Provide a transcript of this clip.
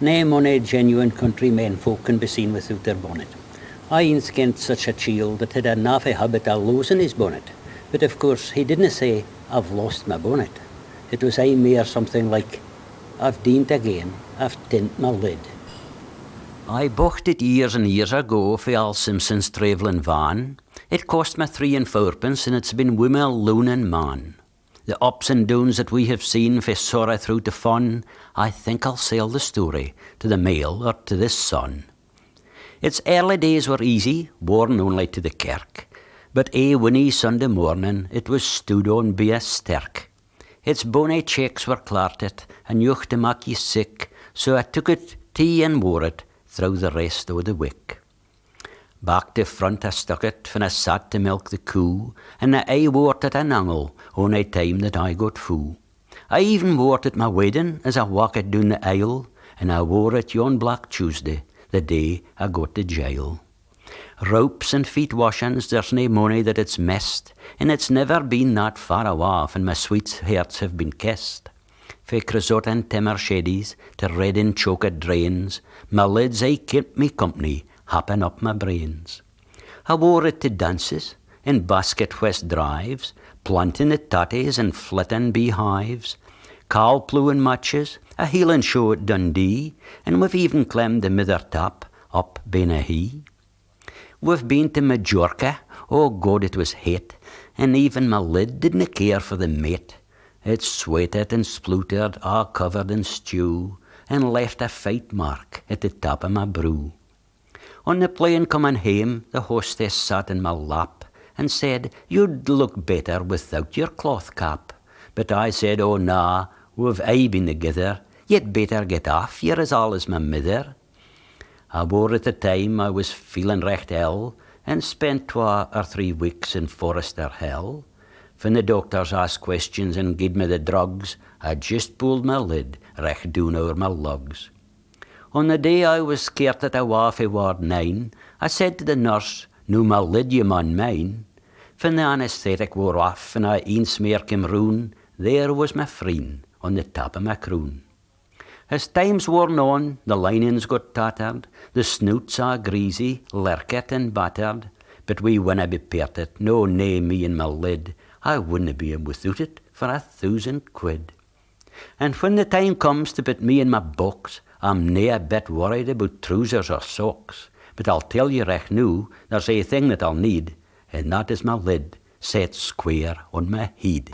Nae mony genuine country men folk can be seen without their bonnet. I eens kent such a chiel that had a naffy habit of losing his bonnet, but of course he didn't say, I've lost my bonnet. It was aye mere something like, I've deent again, I've tint my lid. I bought it years and years ago for Al Simpson's travelling van. It cost me 3 and 4pence, and it's been wi' me loon and man. The ups and downs that we have seen fae sorrow through to fun, I think I'll sell the story to the Mail or to the Sun. Its early days were easy, worn only to the kirk, but ae winnie Sunday morning it was stood on by a sterk. Its bonny checks were clarted, and youch to mak ye sick, so I took it, tea and wore it, through the rest o' the week. Back to front I stuck it, when I sat to milk the coo, and I aye wore it at an angle, ony time that I got fou. I even wore it at my wedding, as I walked down the aisle, and I wore it yon Black Tuesday, the day I got to jail. Ropes and feet washings, there's nae money that it's missed, and it's never been that far awa when my sweethearts have been kissed. Fae Cressot and Timmer Sheddies to red and choked drains, my lids aye kept me company, happen up my brains. I wore it to dances, and basket west drives, planting the tatties and flitting beehives, cow ploughing matches, a heeling show at Dundee, and we've even clemmed the mither tap up Benahee. We've been to Majorca, oh God it was hate, and even my lid didn't care for the mate. It sweated and splutered, all covered in stew, and left a fight mark at the top of my brew. On the plane coming home, the hostess sat in my lap and said, you'd look better without your cloth cap. But I said, oh nah, we've aye been together, you'd better get off, you're as all as my mither. I wore at the time I was feeling recht ill, and spent 2 or 3 weeks in Forester Hell. When the doctors asked questions and gied me the drugs, I just pulled my lid recht down over my lugs. On the day I was scared that I war fae Ward 9, I said to the nurse, "Noo my lid ye maun mine." When the anaesthetic wore off and I een smear came round, there was my friend on the top of my croon. As times worn on, the linings got tattered, the snoots are greasy, lurket and battered, but we winna be parted, no nae me and my lid, I wouldn't be without it for 1,000 quid. And when the time comes to put me in my box, I'm nae a bit worried about trousers or socks. But I'll tell you recht noo, there's a thing that I'll need, and that is my lid set square on my head.